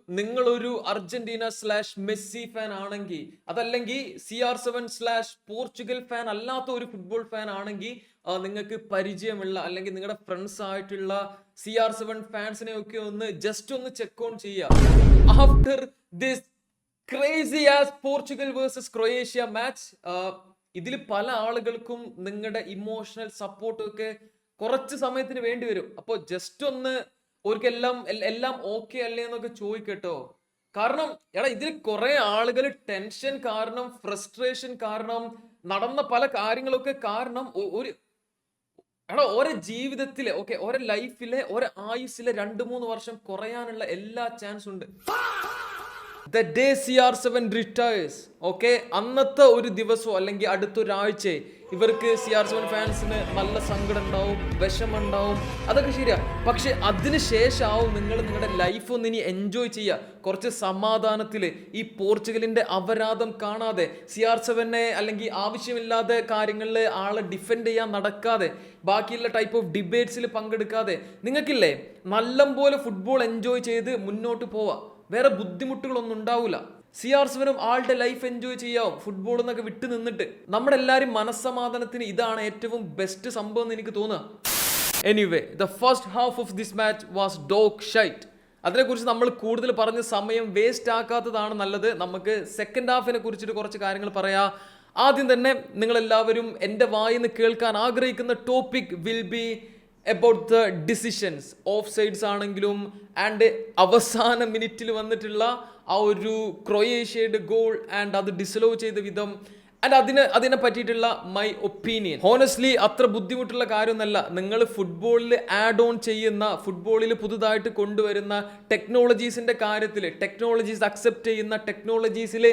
നിങ്ങളൊരു അർജന്റീന/മെസ്സി ഫാൻ ആണെങ്കിൽ, അതല്ലെങ്കിൽ CR7/പോർച്ചുഗൽ ഫാൻ അല്ലാത്ത ഒരു ഫുട്ബോൾ ഫാൻ ആണെങ്കിൽ, നിങ്ങൾക്ക് പരിചയമുള്ള അല്ലെങ്കിൽ നിങ്ങളുടെ ഫ്രണ്ട്സ് ആയിട്ടുള്ള CR7 ഫാൻസിനെ ഒക്കെ ജസ്റ്റ് ഒന്ന് ചെക്ക് ഓൺ ചെയ്യുക. After this crazy as Portugal versus Croatia match, ഇതിൽ പല ആളുകൾക്കും നിങ്ങളുടെ ഇമോഷണൽ സപ്പോർട്ടും ഒക്കെ കുറച്ച് സമയത്തിന് വേണ്ടി വരും. അപ്പോൾ ജസ്റ്റ് ഒന്ന് ഓർക്കെല്ലാം എല്ലാം ഓക്കെ അല്ലേ എന്നൊക്കെ ചോദിക്കട്ടോ. കാരണം ഇതിൽ കുറെ ആളുകൾ ടെൻഷൻ കാരണം, ഫ്രസ്ട്രേഷൻ കാരണം, നടന്ന പല കാര്യങ്ങളൊക്കെ കാരണം ഓരോ ജീവിതത്തിലെ ഓരോ ലൈഫിലെ ഓരോ ആയുസ്സിലെ 2-3 വർഷം കുറയാനുള്ള എല്ലാ ചാൻസ് ഉണ്ട്. The day CR7 retires, അന്നത്തെ ഒരു ദിവസമോ അല്ലെങ്കിൽ അടുത്തൊരാഴ്ച ഇവർക്ക് CR7 ഫാൻസിന് നല്ല സങ്കടം ഉണ്ടാവും, വിഷമുണ്ടാവും, അതൊക്കെ ശരിയാ. പക്ഷെ അതിനുശേഷമാവും നിങ്ങളുടെ ലൈഫ് ഒന്ന് ഇനി എൻജോയ് ചെയ്യുക. കുറച്ച് സമാധാനത്തിൽ ഈ പോർച്ചുഗലിന്റെ അപരാധം കാണാതെ, CR7 അല്ലെങ്കിൽ ആവശ്യമില്ലാതെ കാര്യങ്ങളിൽ ആളെ ഡിഫെൻഡ് ചെയ്യാൻ നടക്കാതെ, ബാക്കിയുള്ള ടൈപ്പ് ഓഫ് ഡിബേറ്റ്സിൽ പങ്കെടുക്കാതെ, നിങ്ങൾക്കില്ലേ നല്ലപോലെ ഫുട്ബോൾ എൻജോയ് ചെയ്ത് മുന്നോട്ട് പോവാം. വേറെ ബുദ്ധിമുട്ടുകളൊന്നും ഉണ്ടാവില്ല. CR7 ആളുടെ ലൈഫ് എൻജോയ് ചെയ്യാവും ഫുട്ബോൾ എന്നൊക്കെ വിട്ടു നിന്നിട്ട്. നമ്മുടെ എല്ലാവരും മനസ്സമാധാനത്തിന് ഇതാണ് ഏറ്റവും ബെസ്റ്റ് സംഭവം എന്ന് എനിക്ക് തോന്നുക. Anyway, the first half of this match was dog shite. അതിനെക്കുറിച്ച് നമ്മൾ കൂടുതൽ പറഞ്ഞ് സമയം വേസ്റ്റ് ആക്കാത്തതാണ് നല്ലത്. നമുക്ക് സെക്കൻഡ് ഹാഫിനെ കുറിച്ചിട്ട് കുറച്ച് കാര്യങ്ങൾ പറയാം. ആദ്യം തന്നെ നിങ്ങളെല്ലാവരും എൻ്റെ വായിന്ന് കേൾക്കാൻ ആഗ്രഹിക്കുന്ന topic will be about the decisions, of sides ആണെങ്കിലും ആൻഡ് അവസാന മിനിറ്റിൽ വന്നിട്ടുള്ള ആ ഒരു ക്രൊയേഷ്യയുടെ ഗോൾ ആൻഡ് അത് ഡിസലോ ചെയ്ത വിധം ആൻഡ് അതിനെ പറ്റിയിട്ടുള്ള മൈ ഒപ്പീനിയൻ. ഹോണസ്റ്റ്ലി അത്ര ബുദ്ധിമുട്ടുള്ള കാര്യമൊന്നുമല്ല. നിങ്ങൾ ഫുട്ബോളിൽ ആഡ് ഓൺ ചെയ്യുന്ന, ഫുട്ബോളിൽ പുതുതായിട്ട് കൊണ്ടുവരുന്ന ടെക്നോളജീസിന്റെ കാര്യത്തിൽ, ടെക്നോളജീസ് അക്സെപ്റ്റ് ചെയ്യുന്ന ടെക്നോളജീസിൽ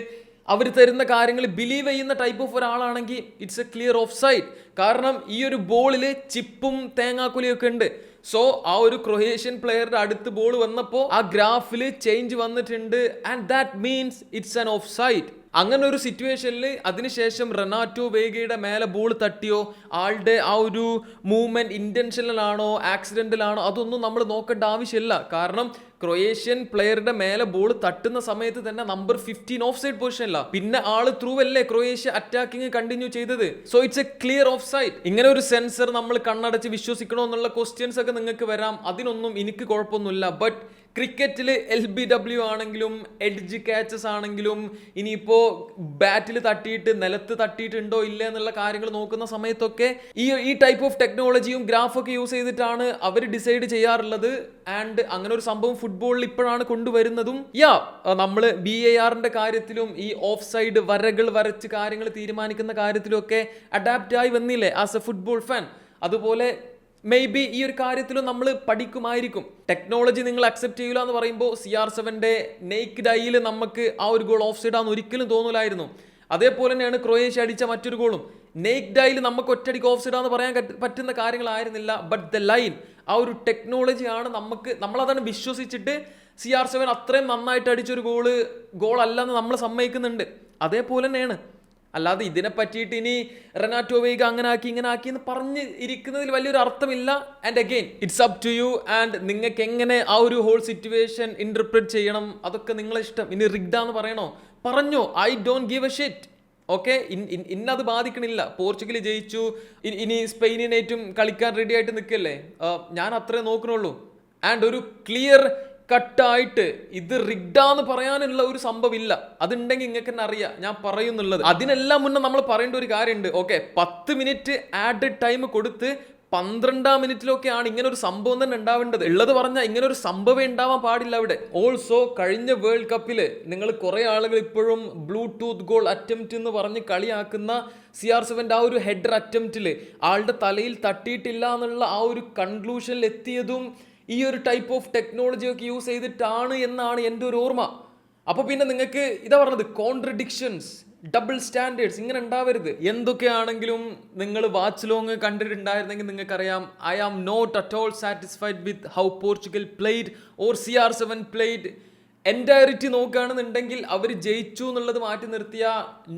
അവർ തരുന്ന കാര്യങ്ങൾ ബിലീവ് ചെയ്യുന്ന ടൈപ്പ് ഓഫ് ഒരാളാണെങ്കിൽ it's A clear of side. കാരണം ഈ ഒരു ബോളിൽ ചിപ്പും തേങ്ങാക്കുലിയൊക്കെ ഉണ്ട്. സോ ആ ഒരു ക്രൊയേഷ്യൻ പ്ലെയറുടെ അടുത്ത് ബോൾ വന്നപ്പോൾ ആ ഗ്രാഫിൽ ചേഞ്ച് വന്നിട്ടുണ്ട് and that means it's an of side. അങ്ങനെ ഒരു സിറ്റുവേഷനിൽ അതിനുശേഷം റെനാറ്റോ വേഗയുടെ മേലെ ബോൾ തട്ടിയോ, ആളുടെ ആ ഒരു മൂവ്മെന്റ് ഇന്റൻഷനലാണോ ആക്സിഡന്റലാണോ അതൊന്നും നമ്മൾ നോക്കേണ്ട ആവശ്യമില്ല. കാരണം ക്രൊയേഷ്യൻ പ്ലെയറുടെ മേലെ ബോൾ തട്ടുന്ന സമയത്ത് തന്നെ നമ്പർ 15 ഓഫ് സൈഡ് പൊസിഷനില്ല. പിന്നെ ആള് ത്രൂ അല്ലേ ക്രൊയേഷ്യ അറ്റാക്കിങ് കണ്ടിന്യൂ ചെയ്തത്. So it's A clear of side. ഇങ്ങനെ ഒരു സെൻസർ നമ്മൾ കണ്ണടച്ച് വിശ്വസിക്കണോ എന്നുള്ള ക്വസ്റ്റ്യൻസ് ഒക്കെ നിങ്ങൾക്ക് വരാം. അതിനൊന്നും എനിക്ക് കുഴപ്പമൊന്നുമില്ല. ബട്ട് ക്രിക്കറ്റിൽ LBW ആണെങ്കിലും എഡ്ജ് ക്യാച്ചസ് ആണെങ്കിലും ഇനിയിപ്പോ ബാറ്റിൽ തട്ടിയിട്ട് നിലത്ത് തട്ടിയിട്ടുണ്ടോ ഇല്ല എന്നുള്ള കാര്യങ്ങൾ നോക്കുന്ന സമയത്തൊക്കെ ഈ ടൈപ്പ് ഓഫ് ടെക്നോളജിയും ഗ്രാഫൊക്കെ യൂസ് ചെയ്തിട്ടാണ് അവർ ഡിസൈഡ് ചെയ്യാറുള്ളത്. ആൻഡ് അങ്ങനെ ഒരു സംഭവം ഫുട്ബോളിൽ ഇപ്പോഴാണ് കൊണ്ടുവരുന്നതും. നമ്മൾ VARന്റെ കാര്യത്തിലും ഈ ഓഫ് സൈഡ് വരകൾ വരച്ച് കാര്യങ്ങൾ തീരുമാനിക്കുന്ന കാര്യത്തിലും ഒക്കെ അഡാപ്റ്റ് ആയി വന്നില്ലേ ആസ് എ ഫുട്ബോൾ ഫാൻ. അതുപോലെ മേ ബി ഈ ഒരു കാര്യത്തിലും നമ്മൾ പഠിക്കുമായിരിക്കും. ടെക്നോളജി നിങ്ങൾ അക്സെപ്റ്റ് ചെയ്യില്ല എന്ന് പറയുമ്പോൾ CR7ന്റെ നെയ്ക്ഡ് ഐയിൽ നമുക്ക് ആ ഒരു ഗോൾ ഓഫ് സൈഡ് ആണെന്ന് ഒരിക്കലും തോന്നില്ലായിരുന്നു. അതേപോലെ തന്നെയാണ് ക്രൊയേഷ്യ അടിച്ച മറ്റൊരു ഗോളും. നെയ്ക്ഡ് ഐയിൽ നമുക്ക് ഒറ്റയടിക്ക് ഓഫ് സൈഡ് ആണെന്ന് പറയാൻ പറ്റുന്ന കാര്യങ്ങളായിരുന്നില്ല. ബട്ട് ദ ലൈൻ, ആ ഒരു ടെക്നോളജിയാണ് നമ്മളതാണ് വിശ്വസിച്ചിട്ട് CR7 അത്രയും നന്നായിട്ട് അടിച്ചൊരു ഗോൾ അല്ലെന്ന് നമ്മൾ സമ്മതിക്കുന്നുണ്ട്. അതേപോലെ തന്നെയാണ്. അല്ലാതെ ഇതിനെ പറ്റിയിട്ട് ഇനി റെനാറ്റോ വേഗ അങ്ങനെ ആക്കി ഇങ്ങനെ ആക്കി എന്ന് പറഞ്ഞ് ഇരിക്കുന്നതിൽ വലിയൊരു അർത്ഥമില്ല. And again it's up to you. And നിങ്ങൾക്ക് എങ്ങനെ ആ ഒരു ഹോൾ സിറ്റുവേഷൻ ഇന്റർപ്രറ്റ് ചെയ്യണം അതൊക്കെ നിങ്ങളെ ഇഷ്ടം. ഇനി റിഗ്ഡാന്ന് പറയണോ പറഞ്ഞോ, I don't give A shit. ഇന്നത് ബാധിക്കണില്ല. പോർച്ചുഗൽ ജയിച്ചു, ഇനി സ്പെയിനിനേറ്റും കളിക്കാൻ റെഡി ആയിട്ട് നിൽക്കല്ലേ, ഞാൻ അത്രേ നോക്കണുള്ളൂ. ആൻഡ് ഒരു ക്ലിയർ കട്ടായിട്ട് ഇത് റിഗ്ഡാന്ന് പറയാനുള്ള ഒരു സംഭവം ഇല്ല. അതുണ്ടെങ്കിൽ നിങ്ങൾക്ക് തന്നെ അറിയാം ഞാൻ പറയുന്നുള്ളത്. അതിനെല്ലാം മുന്നേ നമ്മൾ പറയേണ്ട ഒരു കാര്യമുണ്ട്. 10 മിനിറ്റ് ആഡഡ് ടൈം കൊടുത്ത് 12-ാം മിനിറ്റിലൊക്കെയാണ് ഇങ്ങനെ ഒരു സംഭവം തന്നെ ഉണ്ടാവേണ്ടത്. ഉള്ളത് പറഞ്ഞാൽ ഇങ്ങനെ ഒരു സംഭവം ഉണ്ടാവാൻ പാടില്ല അവിടെ. ഓൾസോ കഴിഞ്ഞ വേൾഡ് കപ്പിൽ നിങ്ങൾ കുറെ ആളുകൾ ഇപ്പോഴും ബ്ലൂടൂത്ത് ഗോൾ അറ്റംപ്റ്റ് എന്ന് പറഞ്ഞ് കളിയാക്കുന്ന CR7ന്റെ ആ ഒരു ഹെഡർ അറ്റംപ്റ്റിൽ ആളുടെ തലയിൽ തട്ടിയിട്ടില്ല എന്നുള്ള ആ ഒരു കൺക്ലൂഷനിൽ എത്തിയതും ഈ ഒരു ടൈപ്പ് ഓഫ് ടെക്നോളജി ഒക്കെ യൂസ് ചെയ്തിട്ടാണ് എന്നാണ് എൻ്റെ ഒരു ഓർമ്മ. അപ്പോൾ പിന്നെ നിങ്ങൾക്ക് ഇതാ പറഞ്ഞത്, കോൺട്രഡിക്ഷൻസ്, ഡബിൾ സ്റ്റാൻഡേർഡ്സ് ഇങ്ങനെ ഉണ്ടാവരുത്. എന്തൊക്കെയാണെങ്കിലും നിങ്ങൾ വാച്ച് ലോങ് കണ്ടിട്ടുണ്ടായിരുന്നെങ്കിൽ നിങ്ങൾക്കറിയാം, I am not at all satisfied with how Portugal played or CR7 played. Entirety നോക്കുകയാണെന്നുണ്ടെങ്കിൽ അവർ ജയിച്ചു എന്നുള്ളത് മാറ്റി നിർത്തിയ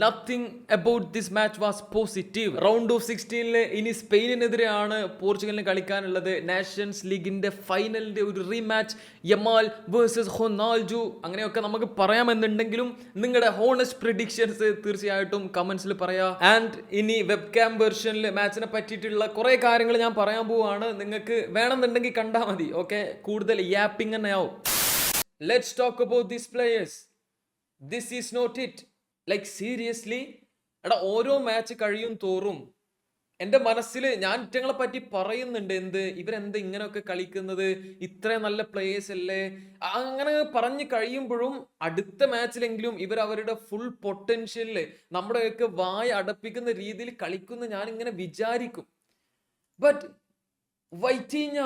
nothing about this match was positive. Round of 16 ഇനി സ്പെയിനിനെതിരെയാണ് പോർച്ചുഗലിന് കളിക്കാനുള്ളത്. നാഷൻസ് ലീഗിന്റെ ഫൈനലിന്റെ ഒരു റീമാച്ച്, യമാൽ വേഴ്സസ് റൊണാൾഡോ, അങ്ങനെയൊക്കെ നമുക്ക് പറയാമെന്നുണ്ടെങ്കിലും നിങ്ങളുടെ ഹോണസ്റ്റ് പ്രിഡിക്ഷൻസ് തീർച്ചയായിട്ടും കമന്റ്സിൽ പറയാ. ആൻഡ് ഇനി വെബ് ക്യാം വെർഷനിൽ മാച്ചിനെ പറ്റിയിട്ടുള്ള കുറെ കാര്യങ്ങൾ ഞാൻ പറയാൻ പോവാണ്. നിങ്ങൾക്ക് വേണമെന്നുണ്ടെങ്കിൽ കണ്ടാൽ മതി. ഓക്കെ, കൂടുതൽ യാപ്പിംഗ് തന്നെ ആവും. Let's talk about these players. This is not it. Like seriously, എടാ ഓരോ മാച്ച് കഴിയും തോറും എൻ്റെ മനസ്സിൽ ഞാൻ ഇറ്റങ്ങളെ പറ്റി പറയുന്നുണ്ട്. ഇവരെന്ത് ഇങ്ങനെയൊക്കെ കളിക്കുന്നത്, ഇത്രയും നല്ല പ്ലേയേഴ്സ് അല്ലേ, അങ്ങനെ പറഞ്ഞ് കഴിയുമ്പോഴും അടുത്ത മാച്ചിലെങ്കിലും ഇവർ അവരുടെ ഫുൾ പൊട്ടൻഷ്യലില് നമ്മുടെയൊക്കെ വായ അടപ്പിക്കുന്ന രീതിയിൽ കളിക്കുന്ന ഞാൻ ഇങ്ങനെ വിചാരിക്കും. ബട്ട് വൈറ്റീഞ്ഞ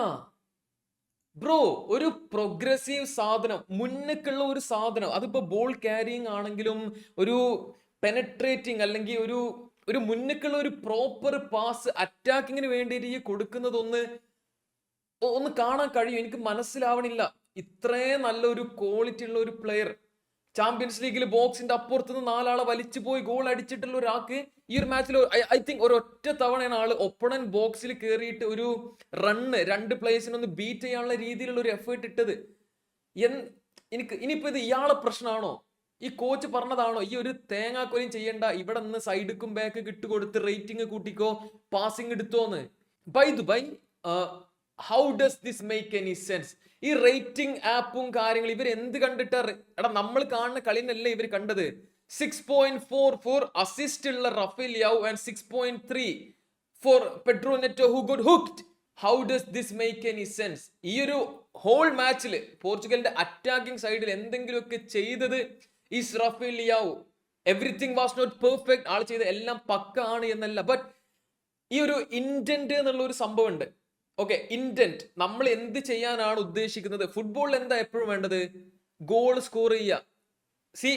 ബ്രോ, ഒരു പ്രോഗ്രസീവ് സാധനം, മുന്നേക്കുള്ള ഒരു സാധനം, അതിപ്പോ ബോൾ ക്യാരിങ് ആണെങ്കിലും ഒരു പെനട്രേറ്റിംഗ് അല്ലെങ്കിൽ ഒരു മുന്നേക്കുള്ള ഒരു പ്രോപ്പർ പാസ് അറ്റാക്കിങ്ങിന് വേണ്ടിയിട്ട് കൊടുക്കുന്നത് ഒന്ന് കാണാൻ കഴിയും. എനിക്ക് മനസ്സിലാവണില്ല. ഇത്രയും നല്ലൊരു ക്വാളിറ്റി ഉള്ള ഒരു പ്ലെയർ ചാമ്പ്യൻസ് ലീഗിൽ ബോക്സിന്റെ അപ്പുറത്തുനിന്ന് 4 ആളെ വലിച്ചു പോയി ഗോൾ അടിച്ചിട്ടുള്ള ഒരാൾക്ക് ഈ ഒരു മാച്ചിൽ ഐ തിങ്ക് ഒരൊറ്റ തവണയാണ് ആള് ഒപ്പണന്റ് ബോക്സിൽ കയറിയിട്ട് ഒരു റണ്ണ് 2 പ്ലേയേഴ്സിനൊന്ന് ബീറ്റ് ചെയ്യാനുള്ള രീതിയിലുള്ള ഒരു എഫേർട്ട് ഇട്ടത്. ഇനിയിപ്പോ ഇത് ഇയാളെ പ്രശ്നമാണോ, ഈ കോച്ച് പറഞ്ഞതാണോ ഈ ഒരു തേങ്ങാക്കൊലിയും ചെയ്യണ്ട, ഇവിടെ നിന്ന് സൈഡിക്കും ബാക്ക് ഇട്ടുകൊടുത്ത് റേറ്റിംഗ് കൂട്ടിക്കോ, പാസിംഗ് എടുത്തോന്ന്? By how does this make any sense? ഈ റേറ്റിംഗ് ആപ്പും കാര്യങ്ങളും ഇവർ എന്ത് കണ്ടിട്ടാ? എടാ നമ്മൾ കാണുന്ന കളിനല്ലേ ഇവർ കണ്ടത്. 6.44 അസിസ്റ്റ് ഉള്ള Rafael Leao and 6.3 for Pedro Neto who got hooked. How does this make any sense? ഈ ഒരു ഹോൾ മാച്ചിൽ പോർച്ചുഗലിന്റെ അറ്റാക്കിംഗ് സൈഡിൽ എന്തെങ്കിലുമൊക്കെ ചെയ്തത് is Rafael Leao. Everything was not perfect, ആൾ ചെയ്ത എല്ലാം പക്ക ആണ് എന്നല്ല, ബട്ട് ഈ ഒരു ഇന്റന്റ് എന്നുള്ള ഒരു സംഭവം ഉണ്ട്. ഓക്കെ, ഇന്റന്റ്, നമ്മൾ എന്ത് ചെയ്യാനാണ് ഉദ്ദേശിക്കുന്നത്? ഫുട്ബോളിൽ എന്താ എപ്പോഴും വേണ്ടത്? ഗോൾ സ്കോർ ചെയ്യുക. സി,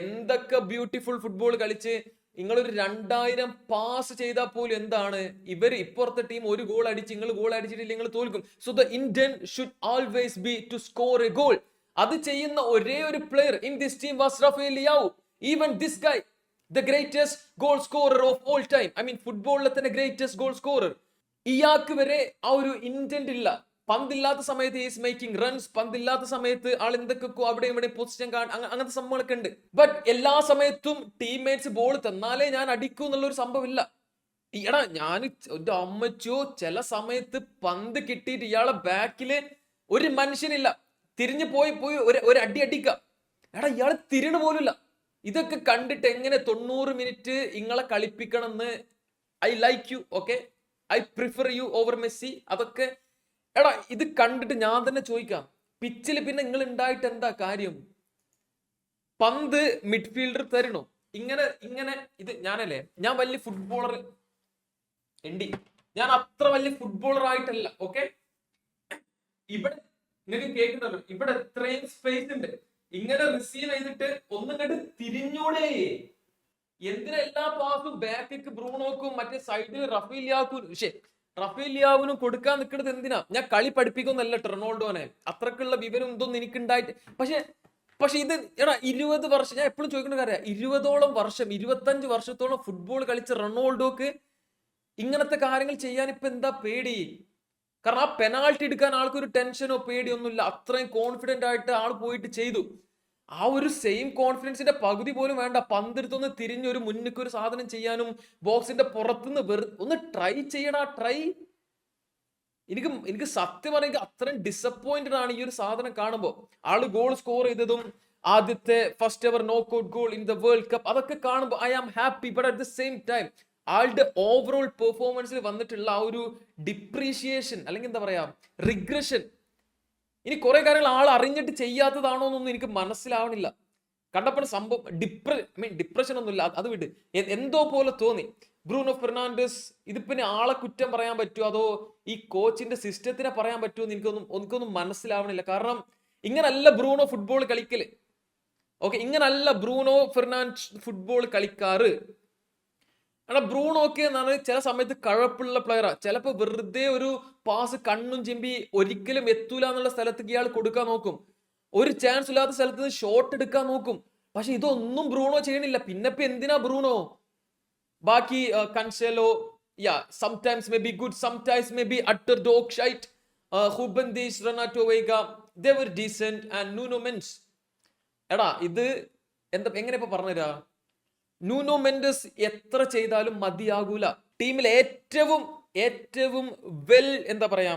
എന്തൊക്കെ ബ്യൂട്ടിഫുൾ ഫുട്ബോൾ കളിച്ച് നിങ്ങളൊരു 2000 പാസ് ചെയ്താൽ പോലും എന്താണ്, ഇവർ ഇപ്പുറത്തെ ടീം ഒരു ഗോൾ അടിച്ച് നിങ്ങൾ ഗോൾ അടിച്ചിട്ടില്ല, നിങ്ങൾ തോൽക്കും. So the intent should always be to score a goal. അത് ചെയ്യുന്ന ഒരേ ഒരു player in this team was Rafael Leao. Even this guy, the greatest goal scorer of all time, I mean ഫുട്ബോളിലെ തന്നെ ഗ്രേറ്റസ്റ്റ് ഗോൾ സ്കോറർ, ഇയാൾക്ക് വരെ ആ ഒരു ഇന്റന്റ് ഇല്ല. പന്തില്ലാത്ത സമയത്ത് ഈസ് മേക്കിംഗ് റൺസ്, പന്തില്ലാത്ത സമയത്ത് ആൾ എന്തൊക്കെ അവിടെ ഇവിടെ പൊസിഷൻ അങ്ങനത്തെ സംഭവങ്ങളൊക്കെ ഉണ്ട്. ബട്ട് എല്ലാ സമയത്തും ടീംമേറ്റ്സ് ബോൾ തന്നാലേ ഞാൻ അടിക്കൂ എന്നുള്ളൊരു സംഭവമില്ല. എടാ ഞാൻ ഒരു അമ്മച്ചോ, ചില സമയത്ത് പന്ത് കിട്ടിയിട്ട് ഇയാളെ ബാക്കില് ഒരു മനുഷ്യനില്ല, തിരിഞ്ഞു പോയി ഒരു അടി അടിക്കുക. എടാ ഇയാൾ തിരിണ പോലുമില്ല. ഇതൊക്കെ കണ്ടിട്ട് എങ്ങനെ 90 മിനിറ്റ് ഇങ്ങളെ കളിപ്പിക്കണം എന്ന്? I like you, okay, I prefer U over Messi. അതൊക്കെ എടാ ഇത് കണ്ടിട്ട് ഞാൻ തന്നെ ചോദിക്കാം, പിച്ചിൽ പിന്നെ നിങ്ങൾ ഉണ്ടായിട്ട് എന്താ കാര്യം? പന്ത് മിഡ്ഫീൽഡർ തരണോ? ഇങ്ങനെ ഇത് ഞാനല്ലേ, ഞാൻ വലിയ ഫുട്ബോളർ ഞാൻ അത്ര വലിയ ഫുട്ബോളർ ആയിട്ടല്ല. ഓക്കെ, ഇവിടെ നിങ്ങൾക്ക് കേൾക്കുന്നുണ്ടല്ലോ, ഇവിടെ എത്രയും സ്പേസ് ഉണ്ട്. ഇങ്ങനെ റിസീവ് ചെയ്തിട്ട് ഒന്നും കണ്ട് തിരിഞ്ഞൂടെ? എന്തിനാ എല്ലാ പാസും ബാക്കിക്ക് ബ്രൂണോക്കും മറ്റേ സൈഡിൽ റഫേൽ ലിയാവിനും കൊടുക്കാൻ നിൽക്കുന്നത് എന്തിനാ? ഞാൻ കളി പഠിപ്പിക്കുന്നല്ല റൊണാൾഡോനെ, അത്രക്കുള്ള വിവരം ഇതൊന്നും എനിക്കുണ്ടായിട്ട്. പക്ഷെ ഇത് എടാ 20 വർഷം, ഞാൻ എപ്പോഴും ചോദിക്കുന്ന കാര്യം, 20ഓളം വർഷം 25 വർഷത്തോളം ഫുട്ബോൾ കളിച്ച റൊണാൾഡോക്ക് ഇങ്ങനത്തെ കാര്യങ്ങൾ ചെയ്യാൻ ഇപ്പൊ എന്താ പേടി? കാരണം ആ പെനാൾട്ടി എടുക്കാൻ ആൾക്കൊരു ടെൻഷനോ പേടിയോ ഒന്നുമില്ല. അത്രയും കോൺഫിഡന്റ് ആയിട്ട് ആൾ പോയിട്ട് ചെയ്തു. ആ ഒരു സെയിം കോൺഫിഡൻസിന്റെ പകുതി പോലും വേണ്ട. പന്തെടുത്തൊന്ന് തിരിഞ്ഞൊരു മുന്നിക്ക് ഒരു സാധനം ചെയ്യാനും ബോക്സിന്റെ പുറത്തുനിന്ന് ഒന്ന് ട്രൈ ചെയ്യടാ, ട്രൈ. എനിക്ക് സത്യം പറയുക അത്രയും ഡിസപ്പോയിന്റഡ് ആണ് ഈ ഒരു സാധനം കാണുമ്പോൾ. ആള് ഗോൾ സ്കോർ ചെയ്തതും ആദ്യത്തെ first ever knockout goal in the world cup, അതൊക്കെ കാണുമ്പോൾ I am happy. But at the same time ആളുടെ ഓവറോൾ പെർഫോമൻസിൽ വന്നിട്ടുള്ള ആ ഒരു ഡിപ്രീഷിയേഷൻ അല്ലെങ്കിൽ എന്താ പറയാ, റിഗ്രഷൻ, ഇനി കുറെ കാര്യങ്ങൾ ആൾ അറിഞ്ഞിട്ട് ചെയ്യാത്തതാണോ എന്നൊന്നും എനിക്ക് മനസ്സിലാവണില്ല. കണ്ടപ്പോൾ സംഭവം ഡിപ്രഷൻ ഒന്നുമില്ല, അത് വിട്ട് എന്തോ പോലെ തോന്നി. ബ്രൂണോ ഫെർണാണ്ടസ് ഇതിപ്പിന്നെ ആളെ കുറ്റം പറയാൻ പറ്റുമോ അതോ ഈ കോച്ചിന്റെ സിസ്റ്റത്തിനെ പറയാൻ പറ്റുമോ എന്ന് എനിക്കൊന്നും മനസ്സിലാവണില്ല. കാരണം ഇങ്ങനല്ല ബ്രൂണോ ഫുട്ബോൾ കളിക്കല്. ഓക്കെ, ഇങ്ങനല്ല ബ്രൂണോ ഫെർണാണ്ടസ് ഫുട്ബോൾ കളിക്കാറ്. കാരണം ബ്രൂണോക്കെ എന്നാണ് ചില സമയത്ത് കഴപ്പുള്ള പ്ലെയറാ. ചിലപ്പോൾ വെറുതെ ഒരു പാസ് കണ്ണും ചിമ്പി ഒരിക്കലും എത്തൂല എന്നുള്ള സ്ഥലത്തേക്ക് ഇയാൾ കൊടുക്കാൻ നോക്കും. ഒരു ചാൻസ് ഇല്ലാത്ത സ്ഥലത്ത് നിന്ന് ഷോട്ട് എടുക്കാൻ നോക്കും. പക്ഷെ ഇതൊന്നും ബ്രൂണോ ചെയ്യണില്ല. പിന്നെ ഇപ്പൊ എന്തിനാ ബ്രൂണോ? ബാക്കി കൻസെലോ, sometimes may be good, sometimes may be utter dog shite. Ruben Dias, Renato Veiga, they were decent, and Nuno Mendes. എടാ ഇത് എങ്ങനെ ഇപ്പൊ പറഞ്ഞുതരാ? നൂനോ മെൻഡസ് എത്ര ചെയ്താലും മതിയാകൂല. ടീമിൽ ഏറ്റവും എന്താ പറയാ,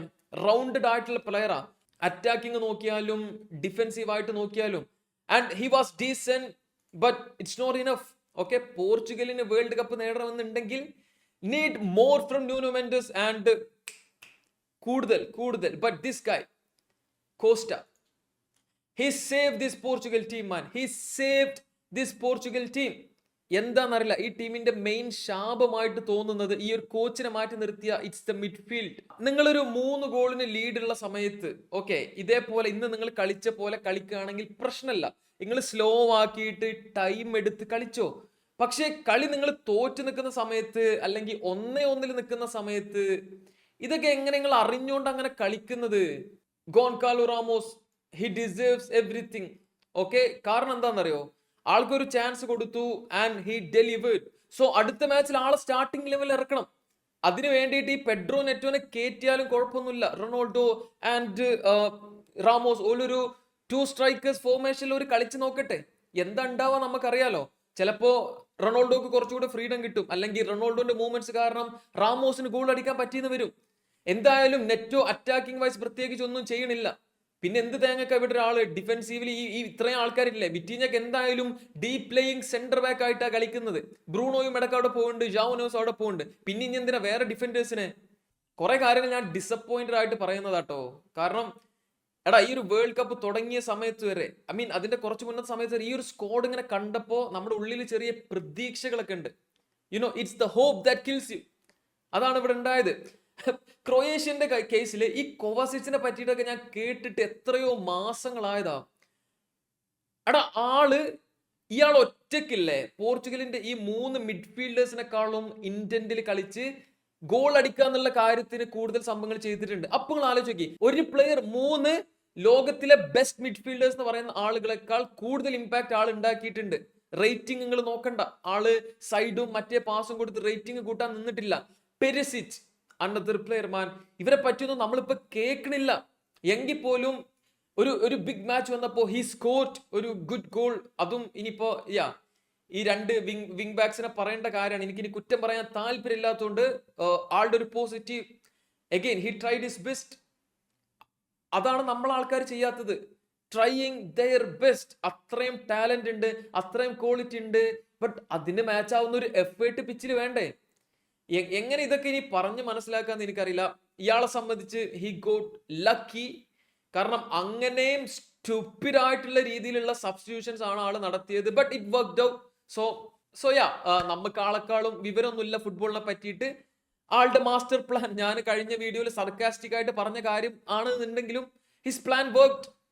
റൗണ്ടഡ് ആയിട്ടുള്ള പ്ലെയറാ. അറ്റാക്കിങ് നോക്കിയാലും ഡിഫെൻസീവ് ആയിട്ട് നോക്കിയാലും. And he was decent, but it's not enough. Okay, പോർച്ചുഗലിന് വേൾഡ് കപ്പ് നേടണമെന്നുണ്ടെങ്കിൽ need more from Nuno Mendes and കൂടുതൽ. But this guy Costa, he saved this Portugal team, man. He saved this Portugal team. എന്താണെന്നറിയില്ല, ഈ ടീമിന്റെ main ശാപമായിട്ട് തോന്നുന്നത് ഈ ഒരു കോച്ചിനെ മാറ്റി നിർത്തിയ ഇറ്റ്സ് ദ മിഡ്ഫീൽഡ്. നിങ്ങളൊരു 3 ഗോളിന് ലീഡുള്ള സമയത്ത് ഓക്കെ, ഇതേപോലെ ഇന്ന് നിങ്ങൾ കളിച്ച പോലെ കളിക്കുകയാണെങ്കിൽ പ്രശ്നമില്ല. നിങ്ങൾ സ്ലോ ആക്കിയിട്ട് ടൈം എടുത്ത് കളിച്ചോ. പക്ഷേ കളി നിങ്ങൾ തോറ്റു നിൽക്കുന്ന സമയത്ത് അല്ലെങ്കിൽ 1-1 നിൽക്കുന്ന സമയത്ത് ഇതൊക്കെ എങ്ങനെ നിങ്ങൾ അറിഞ്ഞുകൊണ്ട് അങ്ങനെ കളിക്കുന്നത്? Goncalo Ramos, he deserves everything. Okay, കാരണം എന്താണെന്നറിയോ? ആൾക്കൊരു ചാൻസ് കൊടുത്തു ആൻഡ് he delivered. സോ അടുത്ത മാച്ചിൽ ആളെ സ്റ്റാർട്ടിംഗ് ലെവലിൽ ഇറക്കണം. അതിന് വേണ്ടിയിട്ട് ഈ പെഡ്രോ നെറ്റോനെ കയറ്റിയാലും കുഴപ്പമൊന്നുമില്ല. റൊണാൾഡോ ആൻഡ് റാമോസ് ഒരു 2 സ്ട്രൈക്കേഴ്സ് ഫോർമേഷനിൽ ഒരു കളിച്ച് നോക്കട്ടെ. എന്താ ഉണ്ടാവുക നമുക്കറിയാലോ. ചിലപ്പോ റൊണാൾഡോക്ക് കുറച്ചുകൂടെ ഫ്രീഡം കിട്ടും, അല്ലെങ്കിൽ റൊണാൾഡോന്റെ മൂവ്മെന്റ്സ് കാരണം റാമോസിന് ഗോൾ അടിക്കാൻ പറ്റിയെന്ന് വരും. എന്തായാലും നെറ്റോ അറ്റാക്കിംഗ് വൈസ് പ്രത്യേകിച്ച് ഒന്നും ചെയ്യണില്ല. പിന്നെ എന്ത് തേങ്ങൊക്കെ ഇവിടെ ഒരാള് ഡിഫെൻസീവില് ഈ ഇത്രയും ആൾക്കാരില്ലേ? വിറ്റീഞ്ഞക്ക് എന്തായാലും ഡീപ് പ്ലേയിങ് സെന്റർ ബാക്ക് ആയിട്ടാണ് കളിക്കുന്നത്. ബ്രൂണോയും ഇടയ്ക്ക് അവിടെ പോകുന്നുണ്ട്, ജാവനോസ് അവിടെ പോകുന്നുണ്ട്. പിന്നെ ഇനി എന്തിനാ വേറെ ഡിഫൻഡേഴ്സിനെ? കുറെ കാര്യങ്ങൾ ഞാൻ ഡിസപ്പോയിന്റഡ് ആയിട്ട് പറയുന്നതാട്ടോ. കാരണം എടാ, ഈ ഒരു വേൾഡ് കപ്പ് തുടങ്ങിയ സമയത്ത് വരെ, ഐ മീൻ അതിന്റെ കുറച്ച് മുന്നത്തെ സമയത്ത് വരെ ഈ ഒരു സ്ക്വാഡ് ഇങ്ങനെ കണ്ടപ്പോ നമ്മുടെ ഉള്ളിൽ ചെറിയ പ്രതീക്ഷകളൊക്കെ ഉണ്ട്. You know, it's the hope that kills you. അതാണ് ഇവിടെ ഉണ്ടായത്. ക്രൊയേഷ്യന്റെ കേസിൽ ഈ കൊവാസിച്ചിനെ പറ്റിയിട്ടൊക്കെ ഞാൻ കേട്ടിട്ട് എത്രയോ മാസങ്ങളായതാ. എടാ, ഇയാൾ ഒറ്റക്കില്ലേ പോർച്ചുഗലിന്റെ ഈ 3 മിഡ്ഫീൽഡേഴ്സിനെക്കാളും ഇന്റന്റിൽ കളിച്ച് ഗോൾ അടിക്കുക എന്നുള്ള കാര്യത്തിന് കൂടുതൽ സംഭവങ്ങൾ ചെയ്തിട്ടുണ്ട്. അപ്പൊ നിങ്ങൾ ആലോചിച്ച് നോക്കി, ഒരു പ്ലെയർ 3 ലോകത്തിലെ ബെസ്റ്റ് മിഡ്ഫീൽഡേഴ്സ് എന്ന് പറയുന്ന ആളുകളെക്കാൾ കൂടുതൽ ഇമ്പാക്ട് ആൾ ഉണ്ടാക്കിയിട്ടുണ്ട്. റേറ്റിംഗ് നിങ്ങൾ നോക്കണ്ട, ആള് സൈഡും മറ്റേ പാസും കൊടുത്ത് റേറ്റിംഗ് കൂട്ടാൻ നിന്നിട്ടില്ല. പെരിസിച്ച്, അനദർ പ്ലെയർ മാൻ. ഇവരെ പറ്റിയൊന്നും നമ്മളിപ്പോ കേൾക്കണില്ല. എങ്കിൽ പോലും ഒരു ബിഗ് മാച്ച് വന്നപ്പോ ഹി സ്കോർഡ് ഒരു ഗുഡ് ഗോൾ. അതും ഇനിയിപ്പോ ഈ 2 വിങ് ബാക്സിനെ പറയേണ്ട കാര്യമാണ്. എനിക്കിനി കുറ്റം പറയാൻ താല്പര്യമില്ലാത്തതുകൊണ്ട് ആളുടെ ഒരു positive, again he tried his best. അതാണ് നമ്മൾ ആൾക്കാർ ചെയ്യാത്തത്. Trying there best. അത്രയും ടാലന്റ് ഉണ്ട്, അത്രയും ക്വാളിറ്റി ഉണ്ട്. ബട്ട് അതിന് മാച്ച് ആവുന്ന ഒരു എഫേർട്ട് പിച്ചിൽ വേണ്ടേ? എങ്ങനെ ഇതൊക്കെ ഇനി പറഞ്ഞ് മനസ്സിലാക്കാന്ന് എനിക്കറിയില്ല. ഇയാളെ സംബന്ധിച്ച് ഹി ഗോട്ട് ലക്കി. കാരണം അങ്ങനെയും സ്റ്റുപ്പിഡ് ആയിട്ടുള്ള രീതിയിലുള്ള സബ്സ്റ്റിറ്റ്യൂഷൻസ് ആണ് ആള് നടത്തിയത്. But it worked out. So നമുക്ക് ആളെക്കാളും വിവരമൊന്നുമില്ല ഫുട്ബോളിനെ പറ്റിയിട്ട്. ആളുടെ മാസ്റ്റർ പ്ലാൻ ഞാൻ കഴിഞ്ഞ വീഡിയോയിൽ സർക്കാസ്റ്റിക് ആയിട്ട് പറഞ്ഞ കാര്യം ആണെന്നുണ്ടെങ്കിലും ഹിസ് പ്ലാൻ വർക്ക്ഡ്.